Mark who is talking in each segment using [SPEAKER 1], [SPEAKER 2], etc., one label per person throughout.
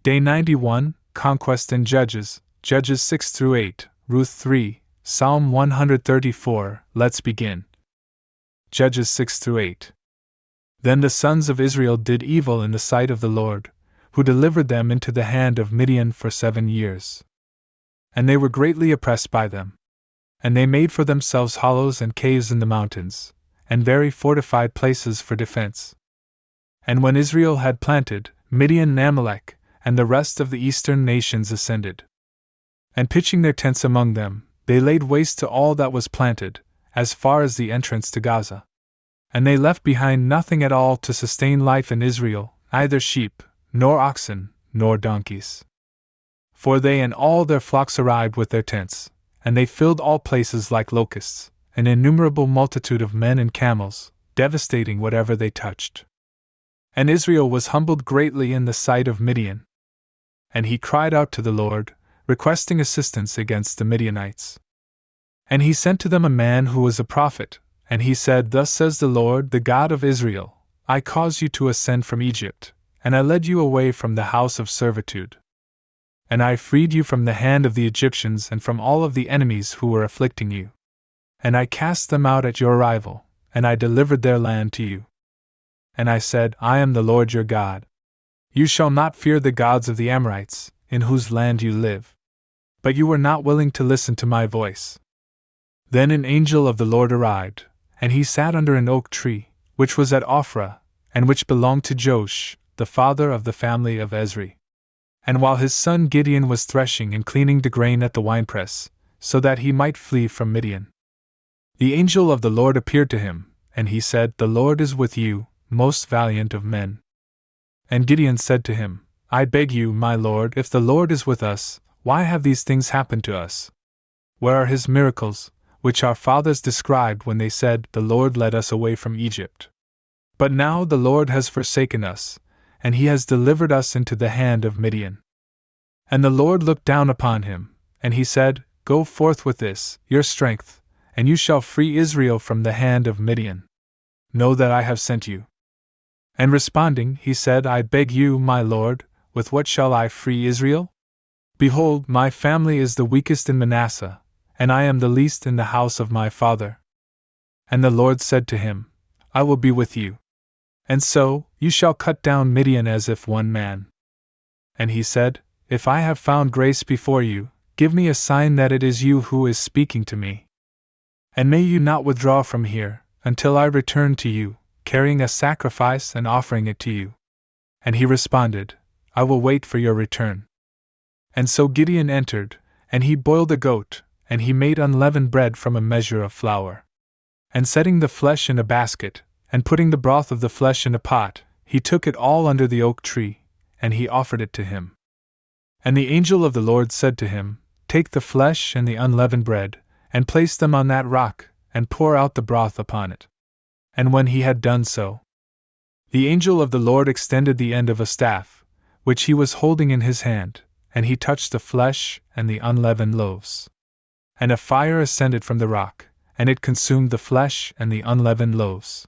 [SPEAKER 1] Day 91, Conquest and Judges, Judges 6-8, Ruth 3, Psalm 134. Let's begin. Judges 6-8. Then the sons of Israel did evil in the sight of the Lord, who delivered them into the hand of Midian for 7 years. And they were greatly oppressed by them. And they made for themselves hollows and caves in the mountains, and very fortified places for defense. And when Israel had planted, Midian and Amalek, and the rest of the eastern nations ascended. And pitching their tents among them, they laid waste to all that was planted, as far as the entrance to Gaza. And they left behind nothing at all to sustain life in Israel, neither sheep, nor oxen, nor donkeys. For they and all their flocks arrived with their tents, and they filled all places like locusts, an innumerable multitude of men and camels, devastating whatever they touched. And Israel was humbled greatly in the sight of Midian. And he cried out to the Lord, requesting assistance against the Midianites. And he sent to them a man who was a prophet, and he said, Thus says the Lord, the God of Israel, I caused you to ascend from Egypt, and I led you away from the house of servitude. And I freed you from the hand of the Egyptians and from all of the enemies who were afflicting you. And I cast them out at your arrival, and I delivered their land to you. And I said, I am the Lord your God. You shall not fear the gods of the Amorites, in whose land you live. But you were not willing to listen to my voice. Then an angel of the Lord arrived, and he sat under an oak tree, which was at Ophrah, and which belonged to Joash, the father of the family of Ezri. And while his son Gideon was threshing and cleaning the grain at the winepress, so that he might flee from Midian, the angel of the Lord appeared to him, and he said, The Lord is with you, most valiant of men. And Gideon said to him, I beg you, my Lord, if the Lord is with us, why have these things happened to us? Where are his miracles, which our fathers described when they said, The Lord led us away from Egypt? But now the Lord has forsaken us, and he has delivered us into the hand of Midian. And the Lord looked down upon him, and he said, Go forth with this, your strength, and you shall free Israel from the hand of Midian. Know that I have sent you. And responding, he said, I beg you, my Lord, with what shall I free Israel? Behold, my family is the weakest in Manasseh, and I am the least in the house of my father. And the Lord said to him, I will be with you. And so, you shall cut down Midian as if one man. And he said, If I have found grace before you, give me a sign that it is you who is speaking to me. And may you not withdraw from here, until I return to you, carrying a sacrifice and offering it to you. And he responded, I will wait for your return. And so Gideon entered, and he boiled a goat, and he made unleavened bread from a measure of flour. And setting the flesh in a basket, and putting the broth of the flesh in a pot, he took it all under the oak tree, and he offered it to him. And the angel of the Lord said to him, Take the flesh and the unleavened bread, and place them on that rock, and pour out the broth upon it. And when he had done so, the angel of the Lord extended the end of a staff, which he was holding in his hand, and he touched the flesh and the unleavened loaves. And a fire ascended from the rock, and it consumed the flesh and the unleavened loaves.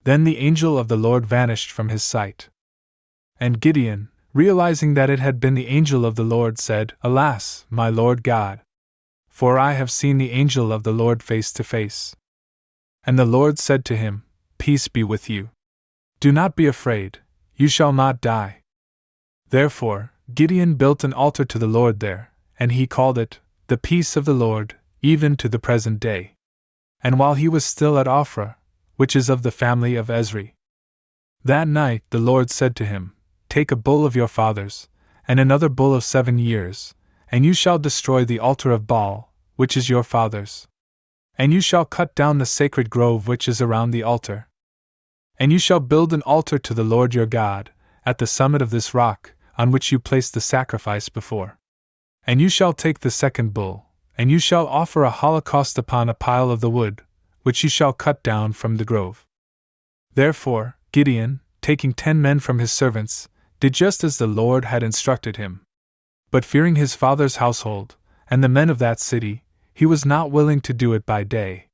[SPEAKER 1] Then the angel of the Lord vanished from his sight. And Gideon, realizing that it had been the angel of the Lord, said, Alas, my Lord God! For I have seen the angel of the Lord face to face. And the Lord said to him, Peace be with you. Do not be afraid, you shall not die. Therefore, Gideon built an altar to the Lord there, and he called it, The Peace of the Lord, even to the present day. And while he was still at Ophrah, which is of the family of Ezri, that night the Lord said to him, Take a bull of your father's, and another bull of 7 years, and you shall destroy the altar of Baal, which is your father's. And you shall cut down the sacred grove which is around the altar. And you shall build an altar to the Lord your God, at the summit of this rock, on which you placed the sacrifice before. And you shall take the second bull, and you shall offer a holocaust upon a pile of the wood, which you shall cut down from the grove. Therefore, Gideon, taking 10 men from his servants, did just as the Lord had instructed him. But fearing his father's household, and the men of that city, he was not willing to do it by day.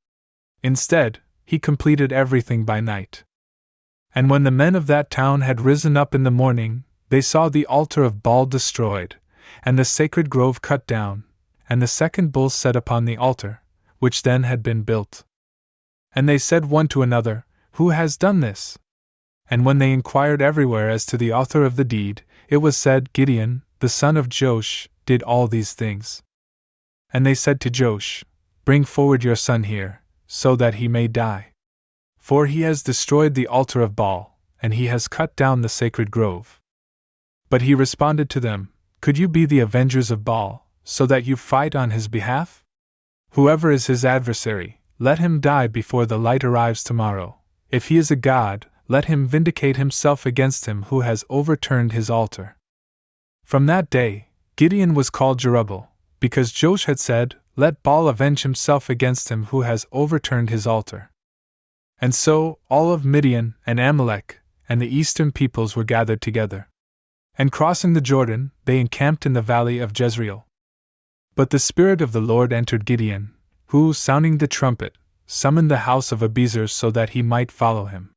[SPEAKER 1] Instead, he completed everything by night. And when the men of that town had risen up in the morning, they saw the altar of Baal destroyed, and the sacred grove cut down, and the second bull set upon the altar, which then had been built. And they said one to another, Who has done this? And when they inquired everywhere as to the author of the deed, it was said, Gideon, the son of Joash, did all these things. And they said to Joash, Bring forward your son here, so that he may die. For he has destroyed the altar of Baal, and he has cut down the sacred grove. But he responded to them, Could you be the avengers of Baal, so that you fight on his behalf? Whoever is his adversary, let him die before the light arrives tomorrow. If he is a god, let him vindicate himself against him who has overturned his altar. From that day, Gideon was called Jerubbaal, because Joash had said, Let Baal avenge himself against him who has overturned his altar. And so, all of Midian and Amalek and the eastern peoples were gathered together. And crossing the Jordan, they encamped in the valley of Jezreel. But the Spirit of the Lord entered Gideon, who, sounding the trumpet, summoned the house of Abiezer so that he might follow him.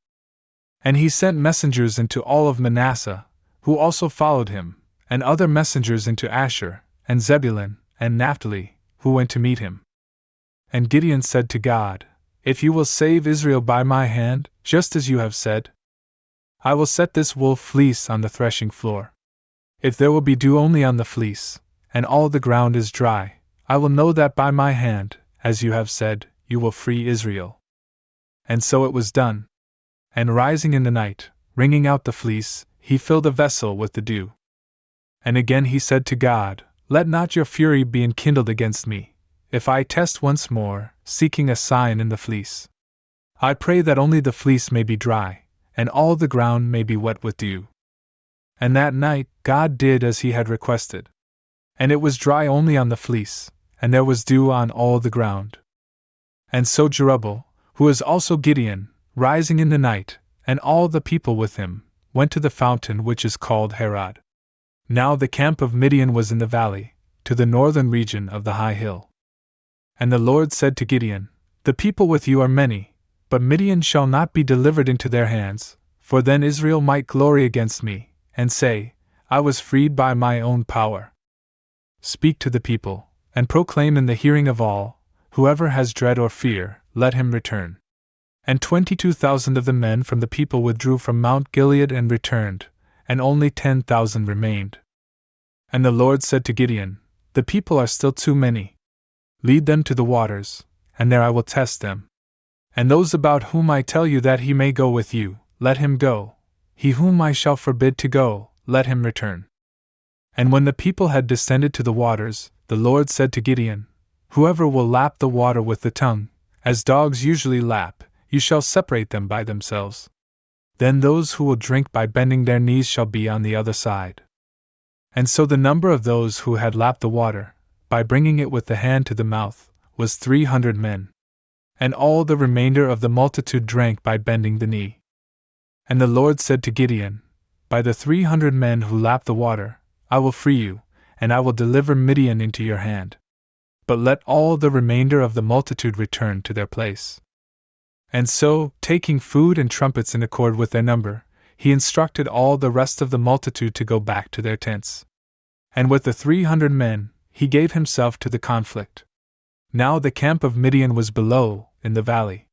[SPEAKER 1] And he sent messengers into all of Manasseh, who also followed him, and other messengers into Asher, and Zebulun, and Naphtali, who went to meet him. And Gideon said to God, If you will save Israel by my hand, just as you have said, I will set this wool fleece on the threshing floor. If there will be dew only on the fleece, and all the ground is dry, I will know that by my hand, as you have said, you will free Israel. And so it was done. And rising in the night, wringing out the fleece, he filled a vessel with the dew. And again he said to God, Let not your fury be enkindled against me, if I test once more, seeking a sign in the fleece. I pray that only the fleece may be dry, and all the ground may be wet with dew. And that night God did as he had requested. And it was dry only on the fleece, and there was dew on all the ground. And so Jerubbaal, who is also Gideon, rising in the night, and all the people with him, went to the fountain which is called Harod. Now the camp of Midian was in the valley, to the northern region of the high hill. And the Lord said to Gideon, The people with you are many, but Midian shall not be delivered into their hands, for then Israel might glory against me, and say, I was freed by my own power. Speak to the people, and proclaim in the hearing of all, Whoever has dread or fear, let him return. And 22,000 of the men from the people withdrew from Mount Gilead and returned, and only 10,000 remained. And the Lord said to Gideon, The people are still too many. Lead them to the waters, and there I will test them. And those about whom I tell you that he may go with you, let him go. He whom I shall forbid to go, let him return. And when the people had descended to the waters, the Lord said to Gideon, Whoever will lap the water with the tongue, as dogs usually lap, you shall separate them by themselves. Then those who will drink by bending their knees shall be on the other side. And so the number of those who had lapped the water, by bringing it with the hand to the mouth, was 300 men. And all the remainder of the multitude drank by bending the knee. And the Lord said to Gideon, By the 300 men who lapped the water, I will free you, and I will deliver Midian into your hand. But let all the remainder of the multitude return to their place. And so, taking food and trumpets in accord with their number, he instructed all the rest of the multitude to go back to their tents. And with the 300 men, he gave himself to the conflict. Now the camp of Midian was below, in the valley.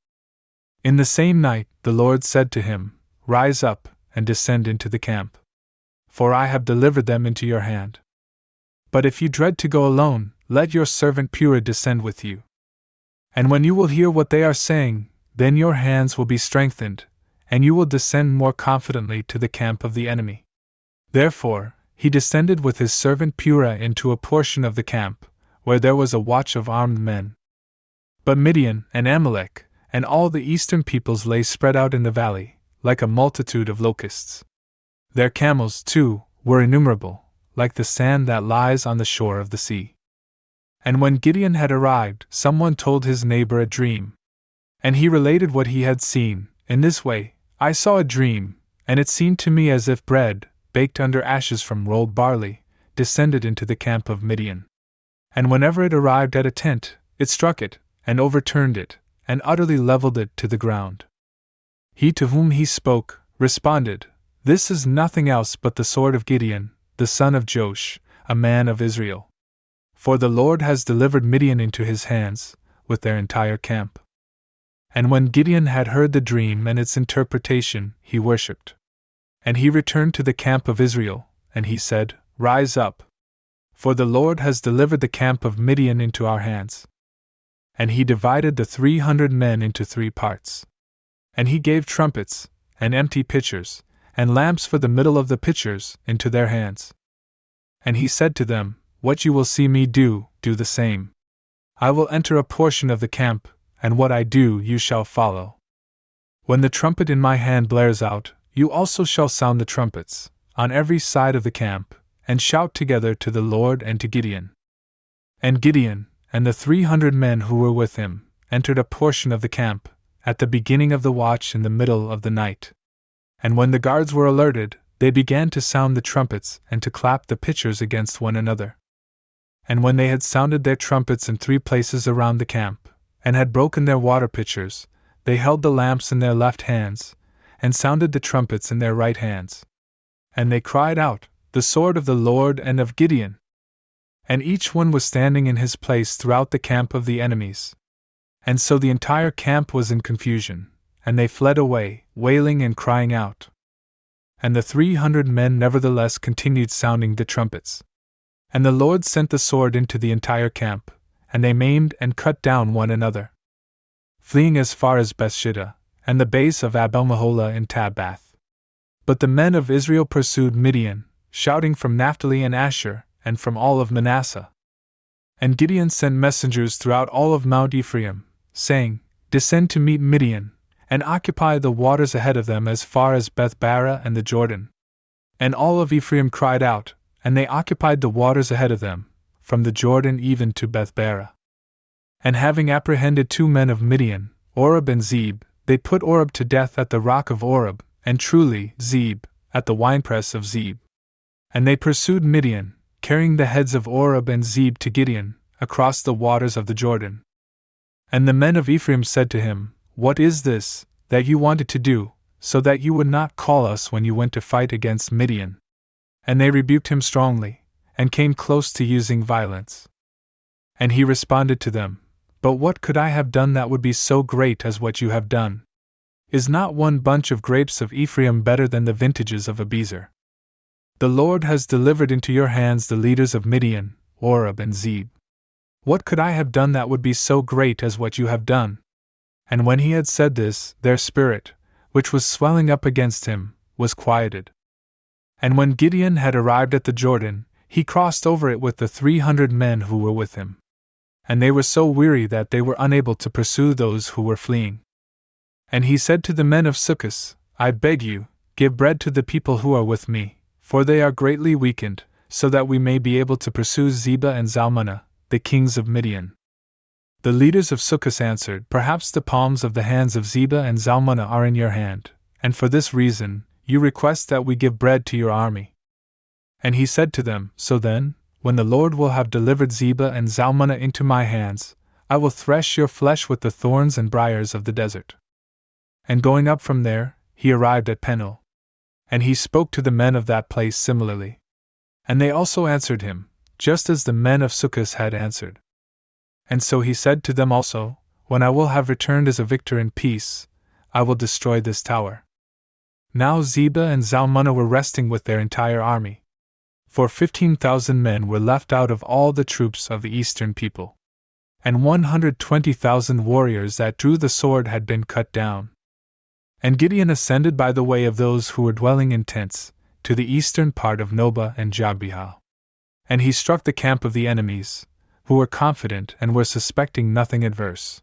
[SPEAKER 1] In the same night, the Lord said to him, Rise up, and descend into the camp. For I have delivered them into your hand. But if you dread to go alone, let your servant Purah descend with you. And when you will hear what they are saying, then your hands will be strengthened, and you will descend more confidently to the camp of the enemy. Therefore, he descended with his servant Purah into a portion of the camp, where there was a watch of armed men. But Midian and Amalek, and all the eastern peoples lay spread out in the valley, like a multitude of locusts. Their camels, too, were innumerable, like the sand that lies on the shore of the sea. And when Gideon had arrived, someone told his neighbor a dream. And he related what he had seen, in this way, I saw a dream, and it seemed to me as if bread, baked under ashes from rolled barley, descended into the camp of Midian. And whenever it arrived at a tent, it struck it, and overturned it, and utterly leveled it to the ground. He to whom he spoke, responded, This is nothing else but the sword of Gideon, the son of Joash, a man of Israel. For the Lord has delivered Midian into his hands, with their entire camp. And when Gideon had heard the dream and its interpretation, he worshipped. And he returned to the camp of Israel, and he said, Rise up! For the Lord has delivered the camp of Midian into our hands. And he divided the 300 men into 3 parts. And he gave trumpets, and empty pitchers, and lamps for the middle of the pitchers, into their hands. And he said to them, What you will see me do, do the same. I will enter a portion of the camp, and what I do you shall follow. When the trumpet in my hand blares out, you also shall sound the trumpets, on every side of the camp, and shout together to the Lord and to Gideon. And Gideon, and the 300 men who were with him, entered a portion of the camp, at the beginning of the watch in the middle of the night. And when the guards were alerted, they began to sound the trumpets and to clap the pitchers against one another. And when they had sounded their trumpets in 3 places around the camp, and had broken their water pitchers, they held the lamps in their left hands, and sounded the trumpets in their right hands. And they cried out, The sword of the Lord and of Gideon! And each one was standing in his place throughout the camp of the enemies. And so the entire camp was in confusion, and they fled away, wailing and crying out. And the 300 men nevertheless continued sounding the trumpets. And the Lord sent the sword into the entire camp, and they maimed and cut down one another, fleeing as far as Bethshida, and the base of Abel-Meholah in Tabbath. But the men of Israel pursued Midian, shouting from Naphtali and Asher, and from all of Manasseh. And Gideon sent messengers throughout all of Mount Ephraim, saying, Descend to meet Midian, and occupy the waters ahead of them as far as Beth-bara and the Jordan. And all of Ephraim cried out, and they occupied the waters ahead of them, from the Jordan even to Beth-bara. And having apprehended 2 men of Midian, Oreb and Zeb, they put Oreb to death at the rock of Oreb, and truly Zeb, at the winepress of Zeb. And they pursued Midian, carrying the heads of Oreb and Zeb to Gideon, across the waters of the Jordan. And the men of Ephraim said to him, What is this, that you wanted to do, so that you would not call us when you went to fight against Midian? And they rebuked him strongly, and came close to using violence. And he responded to them, But what could I have done that would be so great as what you have done? Is not one bunch of grapes of Ephraim better than the vintages of Abiezer? The Lord has delivered into your hands the leaders of Midian, Oreb and Zeb. What could I have done that would be so great as what you have done? And when he had said this, their spirit, which was swelling up against him, was quieted. And when Gideon had arrived at the Jordan, he crossed over it with the 300 men who were with him. And they were so weary that they were unable to pursue those who were fleeing. And he said to the men of Succoth, I beg you, give bread to the people who are with me, for they are greatly weakened, so that we may be able to pursue Zebah and Zalmunna, the kings of Midian. The leaders of Succoth answered, Perhaps the palms of the hands of Zebah and Zalmunna are in your hand, and for this reason, you request that we give bread to your army. And he said to them, So then, when the Lord will have delivered Zebah and Zalmunna into my hands, I will thresh your flesh with the thorns and briars of the desert. And going up from there, he arrived at Penuel. And he spoke to the men of that place similarly. And they also answered him, just as the men of Succoth had answered. And so he said to them also, When I will have returned as a victor in peace, I will destroy this tower. Now Zebah and Zalmunna were resting with their entire army. For 15,000 men were left out of all the troops of the eastern people. And 120,000 warriors that drew the sword had been cut down. And Gideon ascended by the way of those who were dwelling in tents, to the eastern part of Nobah and Jogbehah. And he struck the camp of the enemies, who were confident and were suspecting nothing adverse.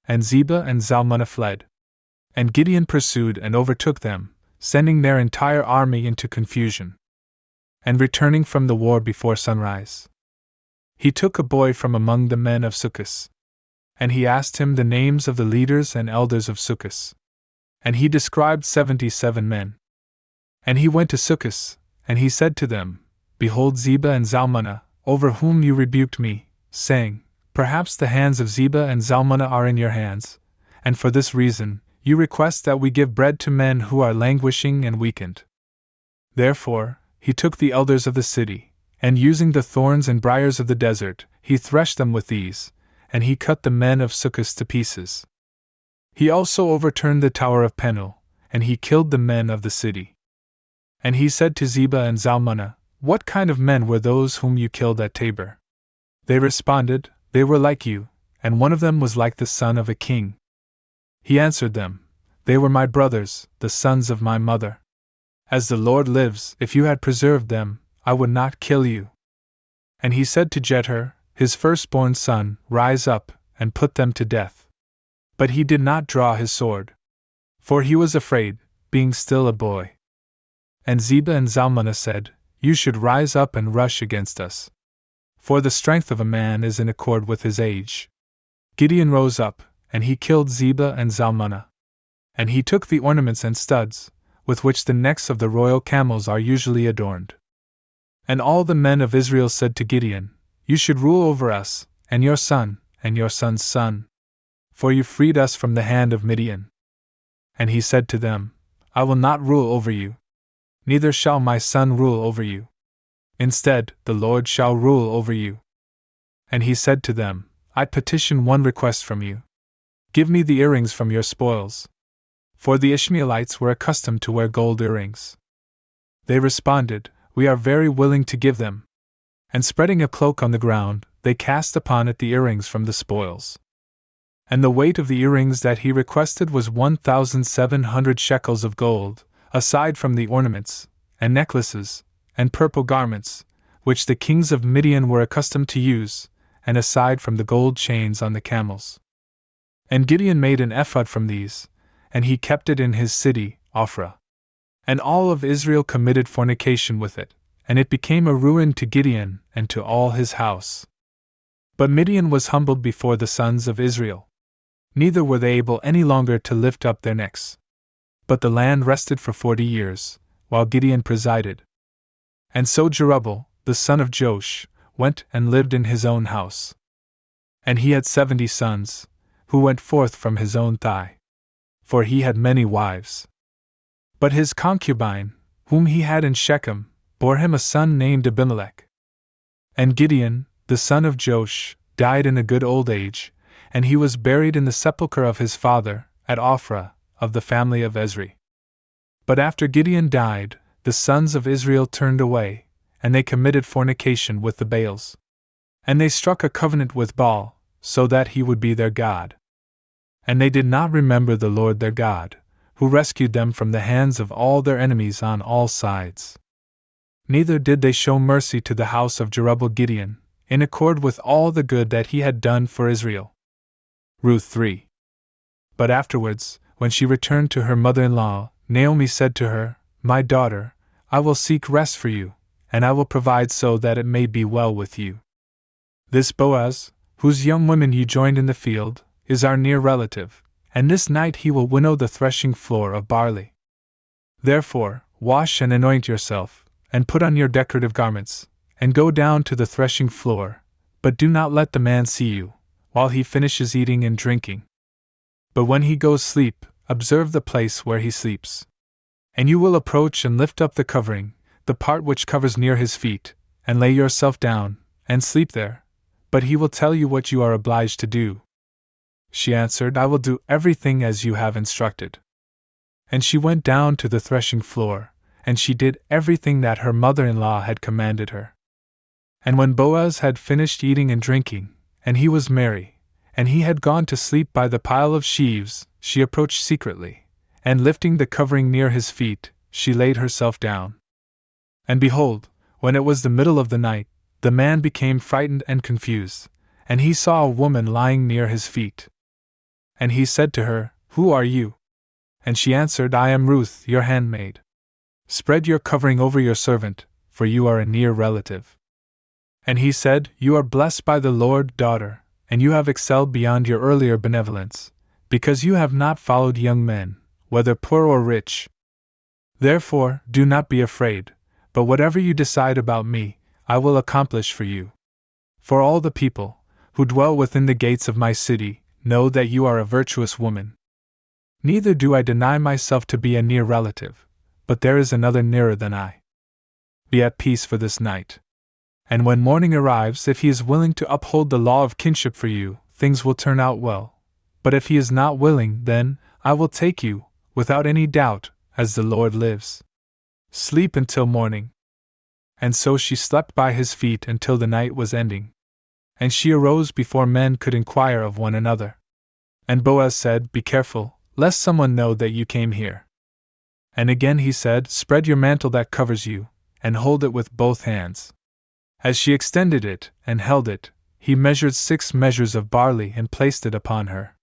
[SPEAKER 1] And Zebah and Zalmunna fled. And Gideon pursued and overtook them, sending their entire army into confusion. And returning from the war before sunrise, he took a boy from among the men of Succoth. And he asked him the names of the leaders and elders of Succoth. And he described 77 men. And he went to Succoth, and he said to them, Behold Zebah and Zalmunna, over whom you rebuked me, saying, Perhaps the hands of Zebah and Zalmunna are in your hands, and for this reason, you request that we give bread to men who are languishing and weakened. Therefore, he took the elders of the city, and using the thorns and briars of the desert, he threshed them with these, and he cut the men of Succos to pieces. He also overturned the tower of Penuel, and he killed the men of the city. And he said to Zebah and Zalmunna, What kind of men were those whom you killed at Tabor? They responded, They were like you, and one of them was like the son of a king. He answered them, They were my brothers, the sons of my mother. As the Lord lives, if you had preserved them, I would not kill you. And he said to Jether, his firstborn son, Rise up, and put them to death. But he did not draw his sword, for he was afraid, being still a boy. And Zebah and Zalmunna said, You should rise up and rush against us. For the strength of a man is in accord with his age. Gideon rose up, and he killed Zebah and Zalmunna. And he took the ornaments and studs, with which the necks of the royal camels are usually adorned. And all the men of Israel said to Gideon, You should rule over us, and your son's son. For you freed us from the hand of Midian. And he said to them, I will not rule over you, neither shall my son rule over you. Instead, the Lord shall rule over you. And he said to them, I petition one request from you. Give me the earrings from your spoils. For the Ishmaelites were accustomed to wear gold earrings. They responded, We are very willing to give them. And spreading a cloak on the ground, they cast upon it the earrings from the spoils. And the weight of the earrings that he requested was 1,700 shekels of gold, aside from the ornaments, and necklaces, and purple garments, which the kings of Midian were accustomed to use, and aside from the gold chains on the camels. And Gideon made an ephod from these, and he kept it in his city, Ophrah. And all of Israel committed fornication with it, and it became a ruin to Gideon and to all his house. But Midian was humbled before the sons of Israel. Neither were they able any longer to lift up their necks. But the land rested for 40 years, while Gideon presided. And so Jerubbaal, the son of Joash, went and lived in his own house. And he had 70 sons, who went forth from his own thigh. For he had many wives. But his concubine, whom he had in Shechem, bore him a son named Abimelech. And Gideon, the son of Joash, died in a good old age, and he was buried in the sepulchre of his father, at Ophrah, of the family of Ezri. But after Gideon died, the sons of Israel turned away, and they committed fornication with the Baals. And they struck a covenant with Baal, so that he would be their God. And they did not remember the Lord their God, who rescued them from the hands of all their enemies on all sides. Neither did they show mercy to the house of Jerubbaal Gideon, in accord with all the good that he had done for Israel. Ruth 3. But afterwards, when she returned to her mother-in-law, Naomi said to her, My daughter, I will seek rest for you, and I will provide so that it may be well with you. This Boaz, whose young women you joined in the field, is our near relative, and this night he will winnow the threshing floor of barley. Therefore, wash and anoint yourself, and put on your decorative garments, and go down to the threshing floor, but do not let the man see you, while he finishes eating and drinking. But when he goes sleep, observe the place where he sleeps. And you will approach and lift up the covering, the part which covers near his feet, and lay yourself down, and sleep there, but he will tell you what you are obliged to do. She answered, I will do everything as you have instructed. And she went down to the threshing floor, and she did everything that her mother-in-law had commanded her. And when Boaz had finished eating and drinking, and he was merry, and he had gone to sleep by the pile of sheaves, she approached secretly, and lifting the covering near his feet, she laid herself down. And behold, when it was the middle of the night, the man became frightened and confused, and he saw a woman lying near his feet. And he said to her, Who are you? And she answered, I am Ruth, your handmaid. Spread your covering over your servant, for you are a near relative. And he said, You are blessed by the Lord, daughter, and you have excelled beyond your earlier benevolence, because you have not followed young men, whether poor or rich. Therefore, do not be afraid, but whatever you decide about me, I will accomplish for you. For all the people, who dwell within the gates of my city, know that you are a virtuous woman. Neither do I deny myself to be a near relative, but there is another nearer than I. Be at peace for this night. And when morning arrives, if he is willing to uphold the law of kinship for you, things will turn out well. But if he is not willing, then I will take you, without any doubt, as the Lord lives. Sleep until morning. And so she slept by his feet until the night was ending. And she arose before men could inquire of one another. And Boaz said, Be careful, lest someone know that you came here. And again he said, Spread your mantle that covers you, and hold it with both hands. As she extended it, and held it, he measured 6 measures of barley and placed it upon her.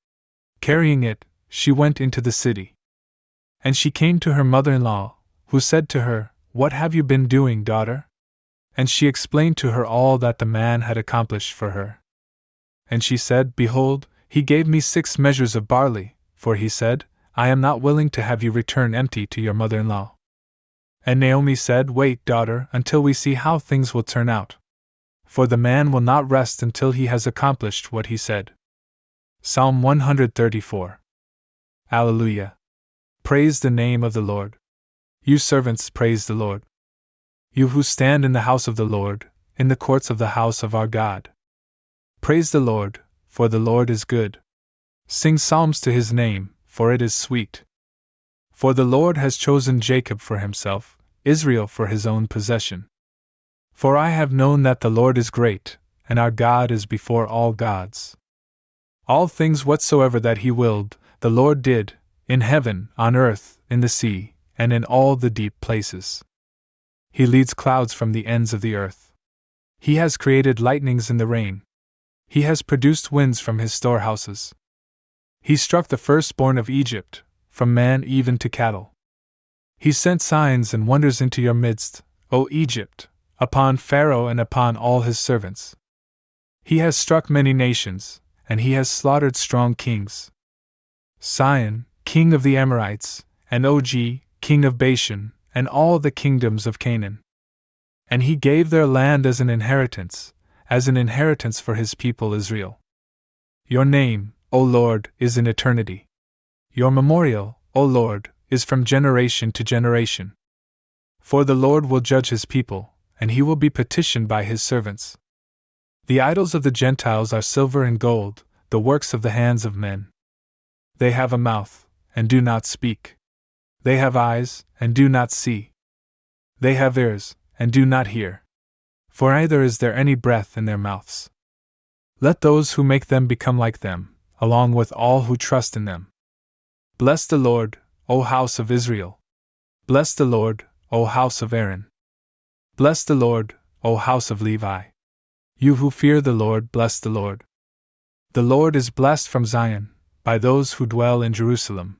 [SPEAKER 1] Carrying it, she went into the city. And she came to her mother-in-law, who said to her, What have you been doing, daughter? And she explained to her all that the man had accomplished for her. And she said, Behold, he gave me 6 measures of barley, for he said, I am not willing to have you return empty to your mother-in-law. And Naomi said, Wait, daughter, until we see how things will turn out. For the man will not rest until he has accomplished what he said. Psalm 134. Alleluia. Praise the name of the Lord. You servants, praise the Lord. You who stand in the house of the Lord, in the courts of the house of our God. Praise the Lord, for the Lord is good. Sing psalms to his name, for it is sweet. For the Lord has chosen Jacob for himself, Israel for his own possession. For I have known that the Lord is great, and our God is before all gods. All things whatsoever that he willed, the Lord did, in heaven, on earth, in the sea, and in all the deep places. He leads clouds from the ends of the earth. He has created lightnings in the rain. He has produced winds from his storehouses. He struck the firstborn of Egypt, from man even to cattle. He sent signs and wonders into your midst, O Egypt, upon Pharaoh and upon all his servants. He has struck many nations, and he has slaughtered strong kings. Sihon, king of the Amorites, and Og, king of Bashan, and all the kingdoms of Canaan. And he gave their land as an inheritance for his people Israel. Your name, O Lord, is in eternity. Your memorial, O Lord, is from generation to generation. For the Lord will judge his people, and he will be petitioned by his servants. The idols of the Gentiles are silver and gold, the works of the hands of men. They have a mouth, and do not speak. They have eyes, and do not see. They have ears, and do not hear. For neither is there any breath in their mouths. Let those who make them become like them, along with all who trust in them. Bless the Lord, O house of Israel. Bless the Lord, O house of Aaron. Bless the Lord, O house of Levi. You who fear the Lord, bless the Lord. The Lord is blessed from Zion, by those who dwell in Jerusalem.